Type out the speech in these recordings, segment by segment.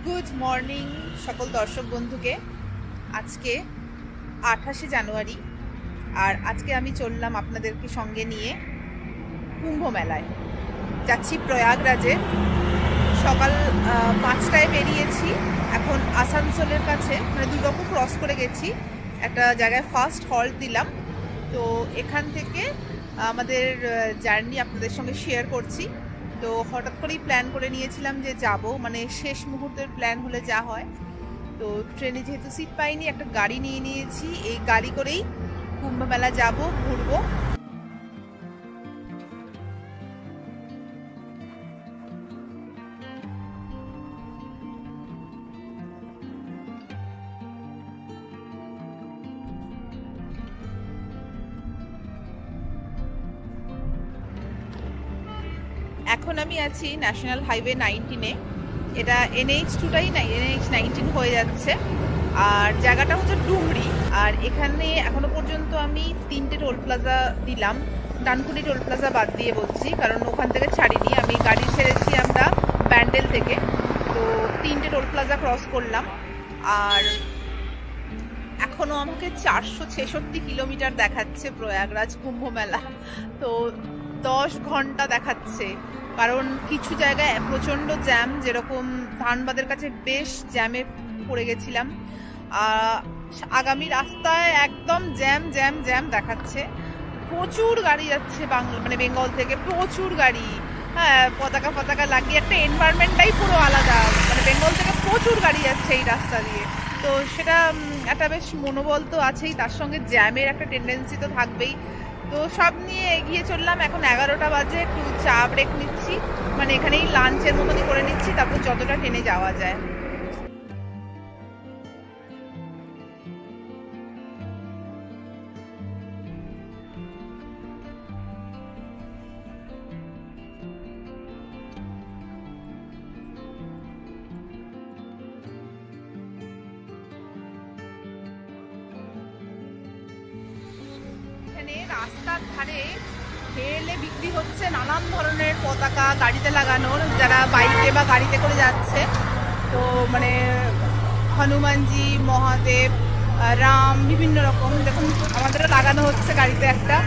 Good morning সকল দর্শক বন্ধুকে। আজকে 28শে জানুয়ারি আর আজকে আমি চললাম আপনাদেরকে সঙ্গে নিয়ে কুম্ভ মেলায়। যাচ্ছি প্রয়াগরাজে। সকাল 5টায় বেরিয়েছি। এখন আসানসোলের কাছে মানে দুর্গাপুর ক্রস করে গেছি, একটা জায়গায় ফার্স্ট হল্ট দিলাম। তো এখান থেকে আমাদের জার্নি আপনাদের সঙ্গে শেয়ার করছি। তো হঠাৎ করেই প্ল্যান করে নিয়েছিলাম যে যাব, মানে শেষ মুহূর্তের প্ল্যান হলে যা হয়। তো ট্রেনে যেহেতু সিট পাইনি, একটা গাড়ি নিয়ে নিয়েছি। এই গাড়ি করেই কুম্ভ মেলা যাব, ঘুরবো। এখন আমি আছি ন্যাশনাল হাইওয়ে 19-এ। এটা NH2টাই না, NH19 হয়ে যাচ্ছে। আর জায়গাটা হচ্ছে ডুমরি। আর এখানে এখনো পর্যন্ত আমি 3টে টোল প্লাজা দিলাম। ডানকুনি টোল প্লাজা বাদ দিয়ে বলছি, কারণ ওখান থেকে ছাড়িনি। আমি গাড়ি ছেড়েছি আমরা ব্যান্ডেল থেকে। তো 3টে টোল প্লাজা ক্রস করলাম। আর এখনো আমাকে 466 কিলোমিটার দেখাচ্ছে প্রয়াগরাজ কুম্ভ মেলা। তো 10 ঘন্টা দেখাচ্ছে, কারণ কিছু জায়গায় প্রচণ্ড জ্যাম, যেরকম ধানবাদের কাছে বেশ জ্যামে পড়ে গেছিলাম। আগামী রাস্তায় একদম জ্যাম জ্যাম জ্যাম দেখাচ্ছে। প্রচুর গাড়ি যাচ্ছে মানে বেঙ্গল থেকে, প্রচুর গাড়ি। হ্যাঁ, পতাকা লাগিয়ে একটা এনভায়রনমেন্টটাই পুরো আলাদা। মানে বেঙ্গল থেকে প্রচুর গাড়ি যাচ্ছে এই রাস্তা দিয়ে। তো সেটা একটা বেশ মনোবল তো আছেই, তার সঙ্গে জ্যামের একটা টেন্ডেন্সি তো থাকবেই। তো সব নিয়ে এগিয়ে চললাম। এখন 11টা বাজে, একটু চা ব্রেক নিচ্ছি, মানে এখানেই লাঞ্চের মতনই করে নিচ্ছি, তারপর যতটা ট্রেনে যাওয়া যায়। রাস্তার ধারে হেলে বিক্রি হচ্ছে নানান ধরনের পতাকা, গাড়িতে লাগানোর, যারা বাইকে বা গাড়িতে করে যাচ্ছে। তো মানে হনুমানজি, মহাদেব, রাম, বিভিন্ন রকম। দেখুন আমাদেরও লাগানো হচ্ছে গাড়িতে একটা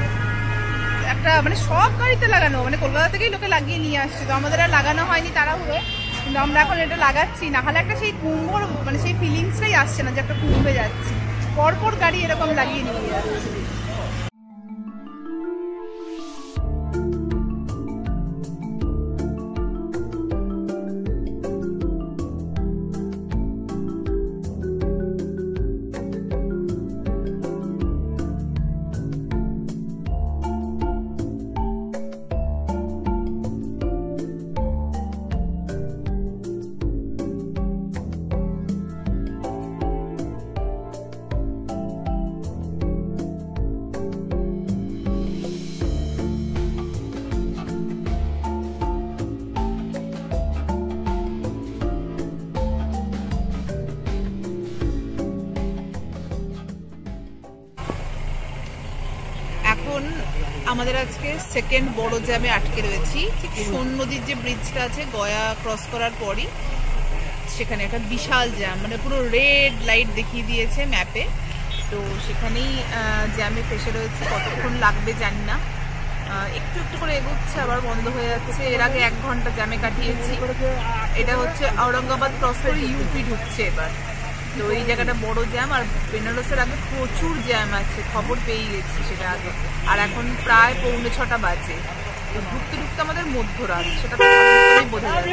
মানে সব গাড়িতে লাগানো, মানে কলকাতা থেকেই লোকে লাগিয়ে নিয়ে আসছে। তো আমাদের আর লাগানো হয়নি তাড়াহুড়ো, কিন্তু আমরা এখন এটা লাগাচ্ছি। না হলে একটা সেই কুম্ভর মানে সেই ফিলিংসটাই আসছে না যে একটা কুম্ভে যাচ্ছি। পরপর গাড়ি এরকম লাগিয়ে নিয়ে যাচ্ছে। আমাদের আজকে সেকেন্ড বড় জ্যামে আটকে রয়েছি। ঠিক সোন নদীর যে ব্রিজটা আছে গয়া ক্রস করার পরই সেখানে একটা বিশাল জ্যাম, মানে পুরো রেড লাইট দেখিয়ে দিয়েছে ম্যাপে। তো সেখানেই জ্যামে ফেসে রয়েছে। কতক্ষণ লাগবে জানি না। একটু একটু করে এগোচ্ছে, আবার বন্ধ হয়ে যাচ্ছে। এর আগে 1 ঘন্টা জ্যামে কাটিয়েছি। এটা হচ্ছে ঔরঙ্গাবাদ ক্রস করে ইউপি ঢুকছে এবার। তো এই জায়গাটা বড় জ্যাম। আর বেনারসের আগে প্রচুর জ্যাম আছে, খবর পেয়ে গেছি সেটা আগে। আর এখন প্রায় 6:45 বাজে। তো ঢুকতে ঢুকতে আমাদের মধ্যরাত, সেটা তো বোঝা যাচ্ছে।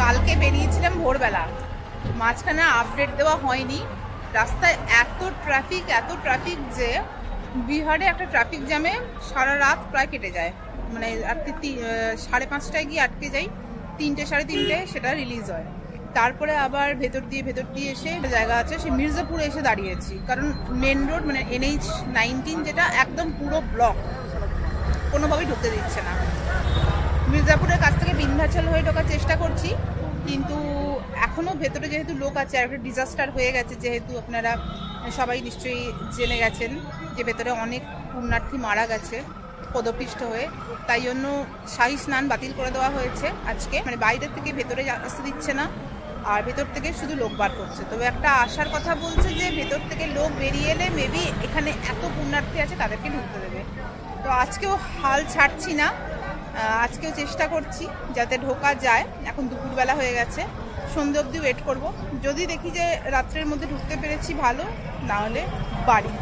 কালকে বেরিয়েছিলাম ভোরবেলা, মাঝখানে আপডেট দেওয়া হয়নি। রাস্তায় এত ট্রাফিক যে বিহারে একটা ট্রাফিক জ্যামে সারা রাত প্রায় কেটে যায়। মানে 5:30টায় গিয়ে আটকে যাই, 3টে 3:30 সেটা রিলিজ হয়। তারপরে আবার ভেতর দিয়ে এসে জায়গা আছে, সে মির্জাপুরে এসে দাঁড়িয়েছি। কারণ মেন রোড মানে NH19 যেটা একদম পুরো ব্লক, কোনোভাবেই ঢুকতে দিচ্ছে না। মির্জাপুরের কাছ থেকে বিন্ধ্যাচল হয়ে ঢোকার চেষ্টা করছি, কিন্তু এখনও ভেতরে যেহেতু লোক আছে, আর একটা ডিজাস্টার হয়ে গেছে, যেহেতু আপনারা সবাই নিশ্চয়ই জেনে গেছেন যে ভেতরে অনেক পুণ্যার্থী মারা গেছে পদপিষ্ট হয়ে, তাই জন্য শাহী স্নান বাতিল করে দেওয়া হয়েছে আজকে। মানে বাইরের থেকে ভেতরে আসতে দিচ্ছে না, আর ভেতর থেকে শুধু লোক বার করছে। তবে একটা আশার কথা বলছে যে ভেতর থেকে লোক বেরিয়ে এলে মেবি এখানে এত পুণ্যার্থী আছে তাদেরকে ঢুকতে দেবে। তো আজকেও হাল ছাড়ছি না, আজকেও চেষ্টা করছি যাতে ঢোকা যায়। এখন দুপুরবেলা হয়ে গেছে, সন্ধ্যে অবধি ওয়েট করব। যদি দেখি যে রাত্রের মধ্যে ঢুকতে পেরেছি ভালো, না হলে বাড়ি।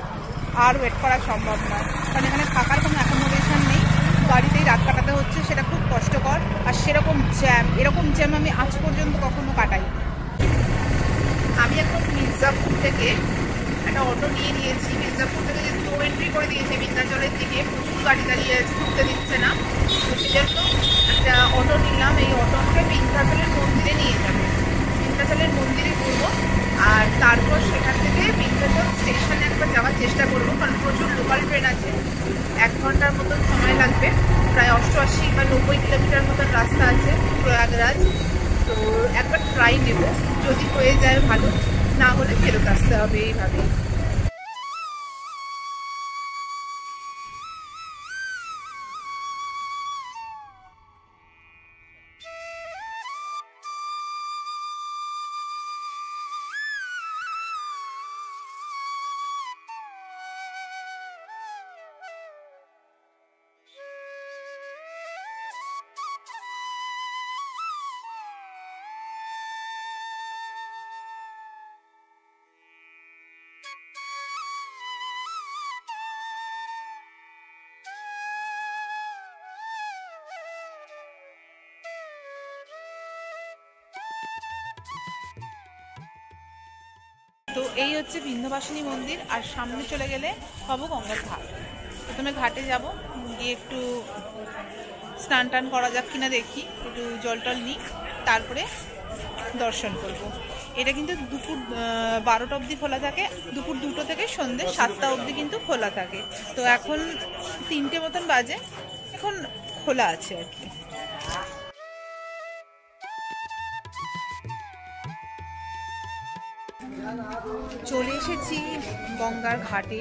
আর ওয়েট করা সম্ভব নয়, কারণ এখানে থাকার কোনো অ্যাকোমোডেশন নেই, বাড়িতেই রাত কাটাতে হচ্ছে, সেটা খুব কষ্টকর। আর সেরকম জ্যাম, এরকম জ্যাম আমি আজ পর্যন্ত কখনো কাটাই। আমি এখন মির্জাপুর থেকে একটা অটো নিয়ে নিয়েছি। মির্জাপুর থেকে যেহেতু নো এন্ট্রি করে দিয়েছে বিন্ধ্যাচলের দিকে, প্রচুর গাড়ি দাঁড়িয়ে আছে, ঢুকতে দিচ্ছে না, তো সেজন্য একটা অটো নিলাম। এই অটো আমাকে বিন্ধ্যাচলের মন্দিরে নিয়ে যাবে, বিন্ধ্যাচলের মন্দিরে ঘুরবো, আর তারপর সেখান থেকে বিন্ধ্যাচল স্টেশনে একবার যাওয়ার চেষ্টা করবো, কারণ প্রচুর লোকাল ট্রেন আছে। 1 ঘন্টার মতন সময় লাগবে, প্রায় 88 বা 90 কিলোমিটার মতন রাস্তা আছে প্রয়াগরাজ। তো একবার ট্রাই নেব, যদি হয়ে যায় ভালো, না হলে ফেরত আসতে হবে এইভাবে। তো এই হচ্ছে বিন্ধ্যবাসিনী মন্দির, আর সামনে চলে গেলে পাবো গঙ্গার ঘাট। প্রথমে ঘাটে যাব, গিয়ে একটু স্নান টান করা যাক কিনা দেখি, একটু জল টল নিই, তারপরে দর্শন করব। এটা কিন্তু দুপুর 12টা অবধি খোলা থাকে, দুপুর 2টো থেকে সন্ধ্যে 7টা অবধি কিন্তু খোলা থাকে। তো এখন 3টে মতন বাজে, এখন খোলা আছে আর কি। চলে এসেছি গঙ্গার ঘাটে।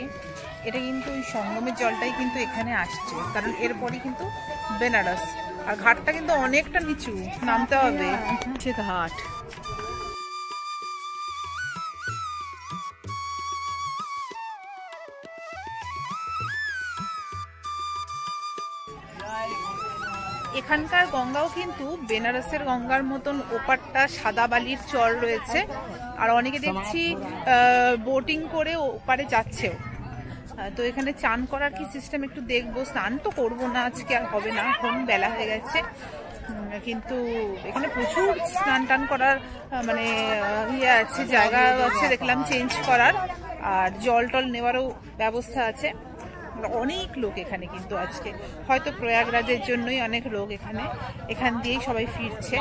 এটা কিন্তু ওই সঙ্গমের জলটাই কিন্তু এখানে আসছে, কারণ এরপরই কিন্তু বেনারস। আর ঘাটটা কিন্তু অনেকটা নিচু, নামতে হবে। সে ঘাট এখানকার গঙ্গাও কিন্তু বেনারসের গঙ্গার মতন, ওপারটা সাদা বালির চর রয়েছে, আর অনেকে দেখছি বোটিং করে ওপারে যাচ্ছেও। তো এখানে চান করার কি সিস্টেম একটু দেখবো। স্নান তো করবো না আজকে, আর হবে না, এখন বেলা হয়ে গেছে। কিন্তু এখানে প্রচুর স্নান টান করার মানে ইয়ে আছে, জায়গা আছে দেখলাম চেঞ্জ করার, আর জল টল নেওয়ারও ব্যবস্থা আছে। অনেক লোক এখানে কিন্তু আজকে, হয়তো প্রয়াগরাজের জন্যই অনেক লোক এখান দিয়েই সবাই ফিরছে।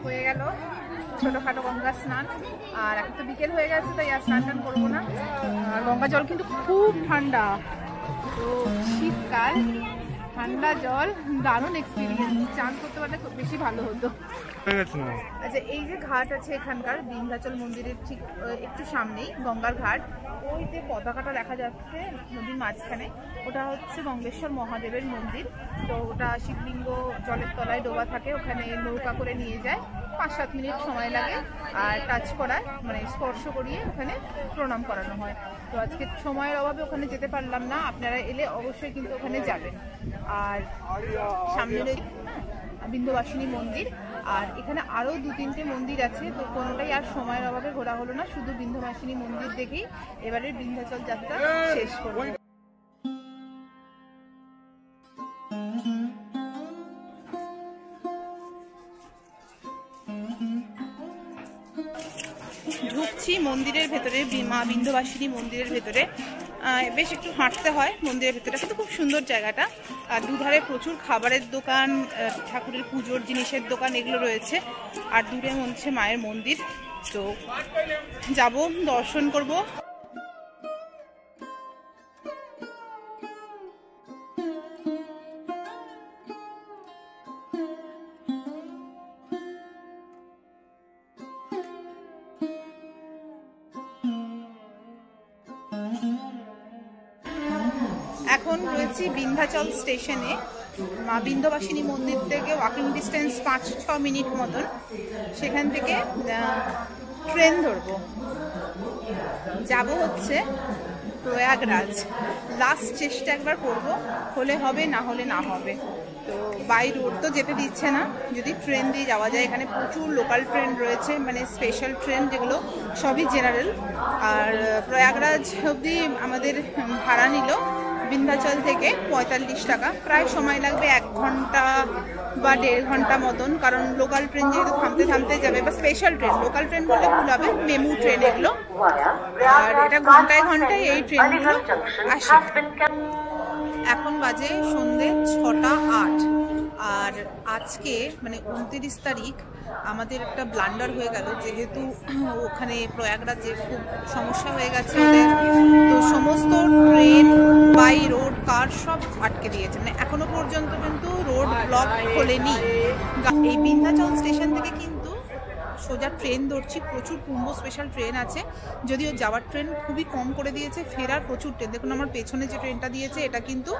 হয়ে গেল ছোটখাটো গঙ্গা স্নান, আর এখন তো বিকেল হয়ে গেছে, তাই আর স্নান টান করবো না। আর গঙ্গা জল কিন্তু খুব ঠান্ডা, তো শীতকাল ঠান্ডা জল দারুণ এক্সপিরিয়েন্স। চান করতে পারলে খুব বেশি ভালো হতো। আচ্ছা, এই যে ঘাট আছে এখানকার বিন্ধ্যাচল মন্দিরের ঠিক একটু সামনেই গঙ্গার ঘাট, ওই যে পতাকাটা দেখা যাচ্ছে নদীর মাঝখানে, ওটা হচ্ছে গঙ্গেশ্বর মহাদেবের মন্দির। তো ওটা শিবলিঙ্গ জলের তলায় ডোবা থাকে, ওখানে নৌকা করে নিয়ে যায়, 5-7 মিনিট সময় লাগে, আর টাচ করায় মানে স্পর্শ করিয়ে ওখানে প্রণাম করানো হয়। তো আজকে সময়ের অভাবে ওখানে যেতে পারলাম না, আপনারা এলে অবশ্যই কিন্তু ওখানে যাবেন। আর সামনে বিন্ধ্যবাসিনী মন্দির, আর এখানে আরও 2-3টে মন্দির আছে, তো কোনোটাই আর সময়ের অভাবে ঘোরা হলো না, শুধু বিন্ধ্যবাসিনী মন্দির দেখেই এবারে বিন্ধ্যাচল যাত্রা শেষ করব। ঢুকছি মন্দিরের ভেতরে, মা বিন্ধ্যবাসিনী মন্দিরের ভেতরে। বেশ একটু হাঁটতে হয় মন্দিরের ভেতরে, কিন্তু খুব সুন্দর জায়গাটা। আর দুধারে প্রচুর খাবারের দোকান, ঠাকুরের পুজোর জিনিসের দোকান এগুলো রয়েছে। আর দূরে হচ্ছে মায়ের মন্দির। তো যাব, দর্শন করব। এখন রয়েছি বিন্ধ্যাচল স্টেশনে। মা বিন্ধ্যবাসিনী মন্দির থেকে ওয়াকিং ডিস্টেন্স 5-6 মিনিট মতন। সেখান থেকে ট্রেন ধরবো, যাব হচ্ছে প্রয়াগরাজ। লাস্ট চেষ্টা একবার করবো, হলে হবে, না হলে না হবে। তো বাই রোড তো যেতে দিচ্ছে না, যদি ট্রেন দিয়ে যাওয়া যায়। এখানে প্রচুর লোকাল ট্রেন রয়েছে, মানে স্পেশাল ট্রেন, যেগুলো সবই জেনারেল। আর প্রয়াগরাজ অবধি আমাদের ভাড়া নিল বিন্ধ্যাচল থেকে 45 টাকা। প্রায় সময় লাগবে 1 ঘন্টা বা 1.5 ঘন্টা মতন, কারণ লোকাল ট্রেন যেহেতু থামতে থামতে যাবে, বা স্পেশাল ট্রেন, লোকাল ট্রেন বললে ভুল হবে, মেমু ট্রেন এগুলো। আর এটা ঘন্টায় ঘন্টায় এই ট্রেনগুলো আসে। এখন বাজে সন্ধ্যে 6:08। আর আজকে মানে 29 তারিখ আমাদের একটা ব্লান্ডার হয়ে গেল, যেহেতু ওখানে প্রয়াগরাজে খুব সমস্যা হয়ে গেছে ওদের। তো সমস্ত ট্রেন, বাই রোড, কার সব আটকে দিয়েছে, মানে এখনো পর্যন্ত কিন্তু রোড ব্লক খোলেনি। এই বিন্ধ্যাচল স্টেশন থেকে কিন্তু সোজা ট্রেন ধরছি। প্রচুর কুম্ভ স্পেশাল ট্রেন আছে, যদিও যাওয়ার ট্রেন খুবই কম করে দিয়েছে, ফেরার প্রচুর ট্রেন। দেখুন আমার পেছনে যে ট্রেনটা দিয়েছে, এটা কিন্তু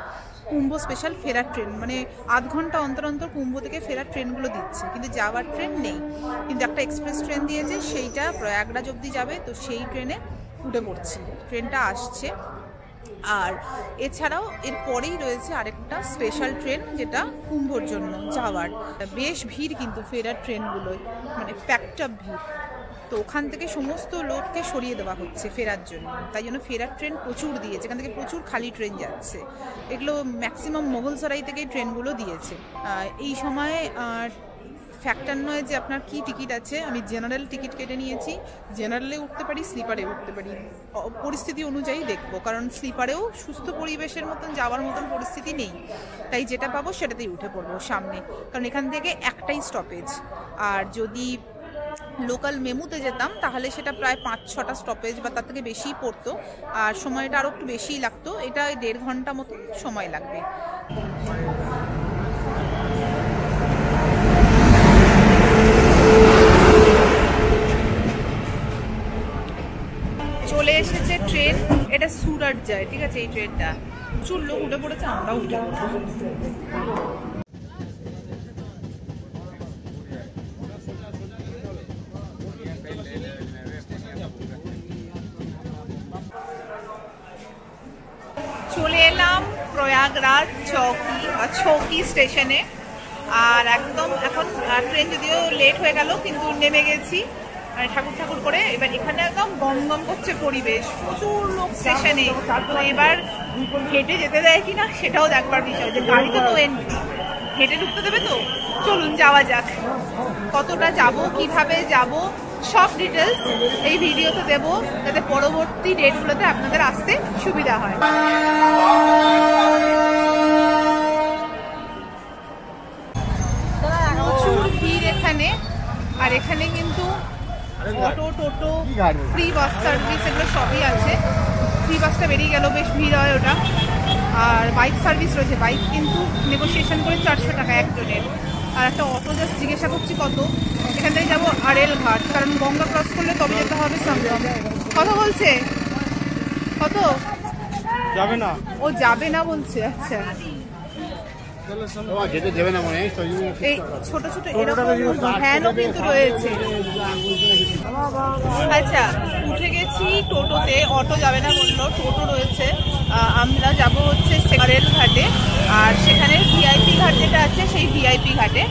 কুম্ভ স্পেশাল ফেরার ট্রেন, মানে আধ ঘন্টা অন্তর অন্তর কুম্ভ থেকে ফেরার ট্রেনগুলো দিচ্ছে, কিন্তু যাওয়ার ট্রেন নেই। কিন্তু একটা এক্সপ্রেস ট্রেন দিয়েছে, সেইটা প্রয়াগরাজ অবধি যাবে। তো সেই ট্রেনে উঠে পড়ছি, ট্রেনটা আসছে। আর এছাড়াও এর পরেই রয়েছে আরেকটা স্পেশাল ট্রেন, যেটা কুম্ভর জন্য যাওয়ার। বেশ ভিড় কিন্তু ফেরার ট্রেনগুলোয়, মানে প্যাকড আপ ভিড়। তো ওখান থেকে সমস্ত লোককে সরিয়ে দেওয়া হচ্ছে ফেরার জন্য, তাই জন্য ফেরার ট্রেন প্রচুর দিয়েছে। এখান থেকে প্রচুর খালি ট্রেন যাচ্ছে, এগুলো ম্যাক্সিমাম মোগলসরাই থেকে ট্রেনগুলো দিয়েছে। এই সময় ফ্যাক্টর নয় যে আপনার কি টিকিট আছে। আমি জেনারেল টিকিট কেটে নিয়েছি, জেনারেলে উঠতে পারি, স্লিপারে উঠতে পারি, পরিস্থিতি অনুযায়ী দেখবো। কারণ স্লিপারেও সুস্থ পরিবেশের মতন যাওয়ার মতন পরিস্থিতি নেই, তাই যেটা পাবো সেটাতেই উঠে পড়বো সামনে। কারণ এখান থেকে একটাই স্টপেজ। আর যদি লোকাল মেমুতে যেতাম তাহলে সেটা প্রায় 5-6টা স্টপেজ বা তার থেকে বেশিই পড়তো, আর সময়টা আরও একটু বেশিই লাগতো। এটা 1.5 ঘন্টা মতো সময় লাগবে। চলে এসেছে ট্রেন, এটা সুরাট যায়, ঠিক আছে। এই ট্রেনটা প্রচুর লোক উঠে পড়েছে, আমরাও উঠে চলে এলাম প্রয়াগরাজ চৌকি স্টেশনে। আর একদম এখন ট্রেন যদিও লেট হয়ে গেল, কিন্তু নেমে গেছি মানে ঠাকুর করে। এবার এখানে একদম গম গম করছে পরিবেশ, প্রচুর লোক স্টেশনে। তো এবার হেঁটে যেতে দেয় কিনা সেটাও দেখবার বিষয়, যে গাড়িতে তো হেঁটে ঢুকতে দেবে। তো চলুন যাওয়া যাক। কতটা যাব, কিভাবে যাব, সব ডিটেলস এই ভিডিওতে দেবো, যাতে পরবর্তী ডেটগুলোতে আপনাদের আসতে সুবিধা হয়। প্রচুর ভিড় এখানে। আর এখানে কিন্তু অটো, টোটো, ফ্রি বাস সার্ভিস এগুলো সবই আছে। ফ্রি বাসটা বেরিয়ে গেল, বেশ ভিড় হয় ওটা। আর বাইক সার্ভিস রয়েছে, বাইক কিন্তু নেগোসিয়েশন করে 400 টাকা একজনের। আর একটা অটো জাস্ট জিজ্ঞাসা করছি কত। এখান থেকে যাবো আরেল ঘাট, কারণ গঙ্গা ক্রস করলে তবে যেতে হবে সঙ্গম। কত বলছে? কত যাবে না, ও যাবে না বলছে। আচ্ছা, এই ছোট ছোট এরকম ভ্যানও কিন্তু রয়েছে। আচ্ছা, উঠে গেছি টোটোতে, অটো যাবে না বললো, টোটো রয়েছে। আমরা যাব হচ্ছে আরেল ঘাটে, আর সেখানে ভিআইপি ঘাট যেটা আছে সেই ভিআইপি ঘাটে।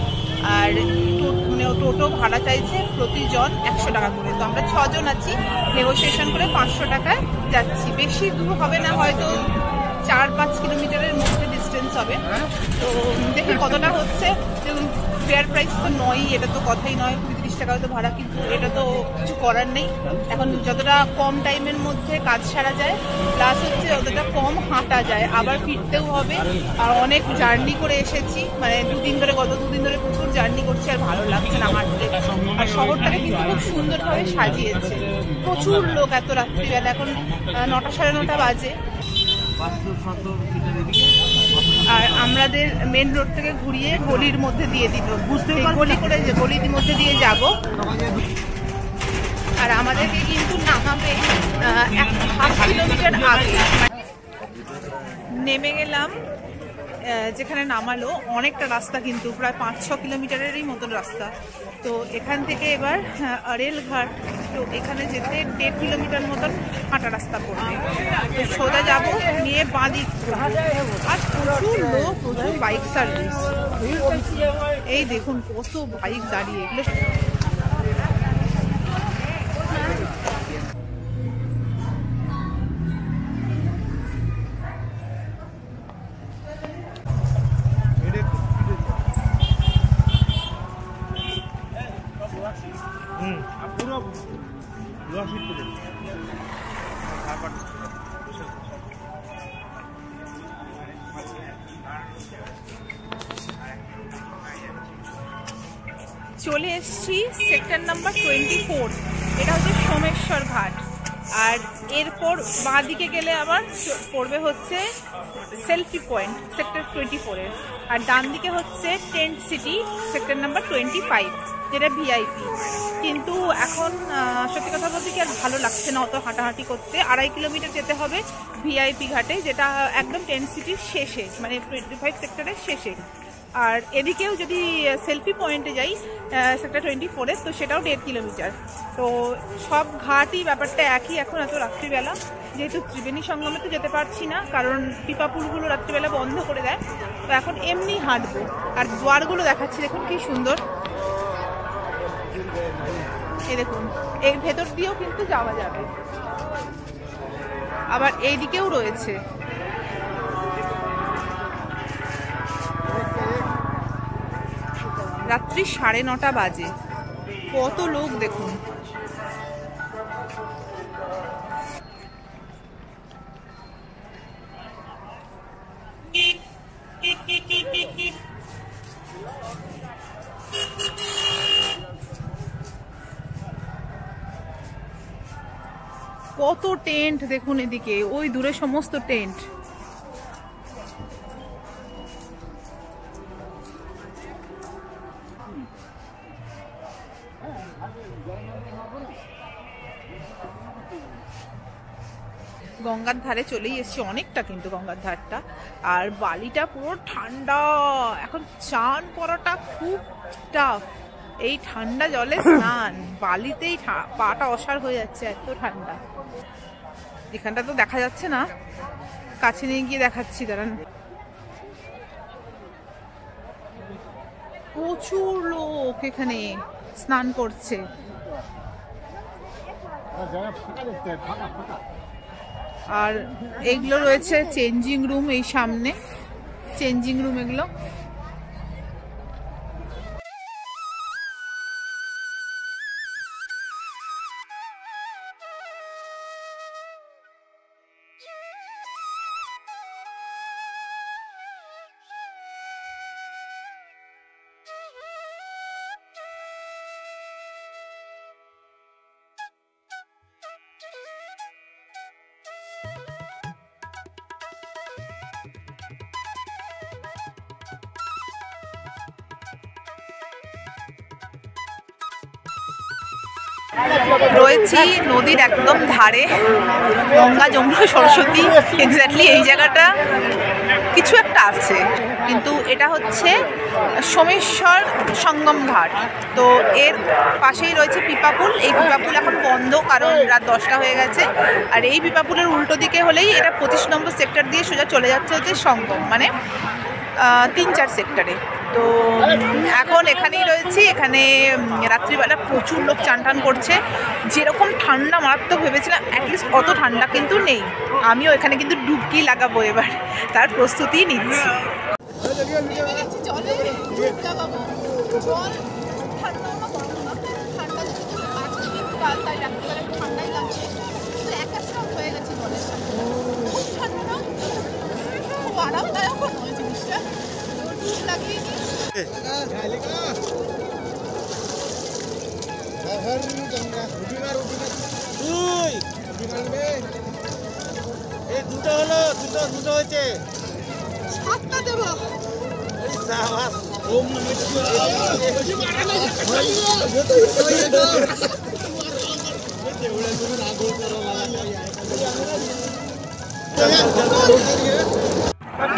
আর টোটো ভাড়া চাইছে প্রতিজন 100 টাকা করে। তো আমরা 6 জন আছি, নেগোসিয়েশন করে 500 টাকায় যাচ্ছি। বেশি দূর হবে না, হয়তো 4-5 কিলোমিটারের মধ্যে ডিস্টেন্স হবে। তো দেখি কতটা হচ্ছে। ফেয়ার প্রাইস তো নয়ই, এটা তো কথাই নয়, 20-30 টাকা হয়তো ভাড়া, কিন্তু এটা তো কিছু করার নেই। এখন যতটা কম টাইমের মধ্যে কাজ সারা যায়, প্লাস হচ্ছে যতটা কম হাঁটা যায়, আবার ফিরতেও হবে। আর অনেক জার্নি করে এসেছি, মানে গত দুদিন ধরে প্রচুর জার্নি করছি, আর ভালো লাগছে না হাঁটতে। আর শহরটাকে কিন্তু খুব সুন্দরভাবে সাজিয়েছে, প্রচুর লোক এত রাত্রিবেলা, এখন 9টা সাড়ে 9টা বাজে। আর আমাদের মেন রোড থেকে ঘুরিয়ে গলির মধ্যে দিয়ে দিল, গলির মধ্যে দিয়ে যাব। আর আমাদেরকে কিন্তু নামাবে 1.5 কিলোমিটার আগে। নেমে গেলাম, যেখানে নামালো অনেকটা রাস্তা, কিন্তু প্রায় 5-6 কিলোমিটারেরই মতন রাস্তা। তো এখান থেকে এবার রেলঘাট, তো এখানে যেতে 1.5 কিলোমিটার মতন হাঁটা রাস্তা পড়বে। তো সোজা যাবো, নিয়ে বাঁদিক। আর প্রচুর লোক, প্রচুর বাইক সার্ভিস। এই দেখুন কত বাইক দাঁড়িয়ে, এগুলো চলে এসছি সেক্টর নাম্বার 24। এটা হচ্ছে সোমেশ্বর ঘাট। আর এরপর বাঁ দিকে গেলে আবার পড়বে হচ্ছে সেলফি পয়েন্ট সেক্টর 24-এর। আর ডান দিকে হচ্ছে টেন্ট সিটি সেক্টর নাম্বার 25, যেটা ভিআইপি। কিন্তু এখন সত্যি কথা বলতে কি আর ভালো লাগছে না অত হাঁটাহাঁটি করতে। 2.5 কিলোমিটার যেতে হবে ভিআইপি ঘাটে, যেটা একদম টেন্ট সিটির শেষে, মানে 25 সেক্টরের শেষে। আর এদিকেও যদি সেলফি পয়েন্টে যাই সেক্টর 24-এ, তো সেটাও 1.5 কিলোমিটার। তো সব ঘাটই ব্যাপারটা একই এখন এত রাত্রিবেলা। যেহেতু ত্রিবেণী সঙ্গমে তো যেতে পারছি না, কারণ পিপাপুলগুলো রাত্রিবেলা বন্ধ করে দেয়। তো এখন এমনি হাঁটবো। আর দুয়ারগুলো দেখাচ্ছি, দেখুন কি সুন্দর। এই দেখুন, এর ভেতর দিয়েও কিন্তু যাওয়া যাবে। আবার এই দিকেও রয়েছে। রাত্রি 9:30 বাজে, কত লোক দেখুন। কত টেন্ট দেখুন এদিকে, ওই দূরে সমস্ত টেন্ট। গঙ্গার ধারে চলেই এসছি, অনেকটা কিন্তু গঙ্গার ধারটা। আর বালিটা পুরো ঠান্ডা, এখন চান করাটা খুব টাফ। এই ঠান্ডা জলে স্নান, বালিতেই পাটা অসাড় হয়ে যাচ্ছে, এত ঠান্ডা। এখানটা তো দেখা যাচ্ছে না, কাছে নিয়ে গিয়ে দেখাচ্ছি দাঁড়ান। প্রচুর লোক এখানে স্নান করছে। আর এগুলো রয়েছে চেঞ্জিং রুম, এই সামনে চেঞ্জিং রুম এগুলো। রয়েছি নদীর একদম ধারে, গঙ্গা যমুনা সরস্বতী, এক্স্যাক্টলি এই জায়গাটা কিছু একটা আছে। কিন্তু এটা হচ্ছে সোমেশ্বর সঙ্গম ঘাট। তো এর পাশেই রয়েছে পিপাপুল। এই পিপাপুল এখন বন্ধ, কারণ রাত 10টা হয়ে গেছে। আর এই পিপাপুলের উল্টো দিকে হলেই এটা 25 নম্বর সেক্টর দিয়ে সোজা চলে যাচ্ছে হচ্ছে সঙ্গম, মানে 3-4 সেক্টরে। তো এখন এখানেই রয়েছি। এখানে রাত্রিবেলা প্রচুর লোক চান টান করছে। যেরকম ঠান্ডা মারাত্মক ভেবেছিলাম, অ্যাটলিস্ট অত ঠান্ডা কিন্তু নেই। আমিও এখানে কিন্তু ডুবকি লাগাবো এবার, তার প্রস্তুতি নিচ্ছি। শীতকাল, তাই রাত্রিবেলা একটু ঠান্ডাই লাগছে, কিন্তু একাশরাম হয়ে গেছে জলের সাথে। খুব ঠান্ডা না, খুব আরামদায়ক নয় জিনিসটা। ডুব লাগিয়ে নিই। দুটো হলো, দুটো হয়েছে। সাতটা দেবো।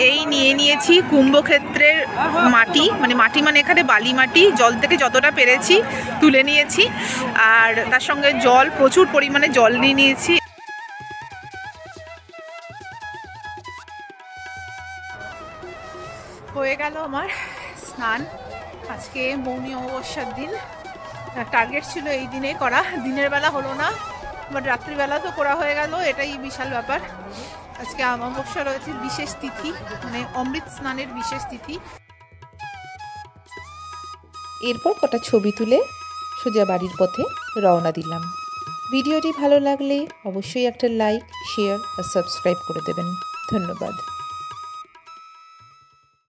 এই নিয়ে নিয়েছি কুম্ভক্ষেত্রের মাটি, মাটি মানে এখানে বালি মাটি, জল থেকে যতটা পেরেছি তুলে নিয়েছি, আর তার সঙ্গে জল, প্রচুর পরিমাণে জল নিয়ে নিয়েছি। হয়ে গেল আমার স্নান। আজকে মৌনী অমাবস্যার দিন, টার্গেট ছিল এই দিনে করা, দিনের বেলা হলো না, বাট রাত্রিবেলা তো করা হয়ে গেল, এটাই বিশাল ব্যাপার। আজকে অমাবস্যা রয়েছে, বিশেষ তিথি, অমৃত স্নানের বিশেষ তিথি। এরপর কটা ছবি তুলে সোজা বাড়ির পথে রওনা দিলাম। ভিডিওটি ভালো লাগলে অবশ্যই একটা লাইক, শেয়ার আর সাবস্ক্রাইব করে দেবেন। ধন্যবাদ।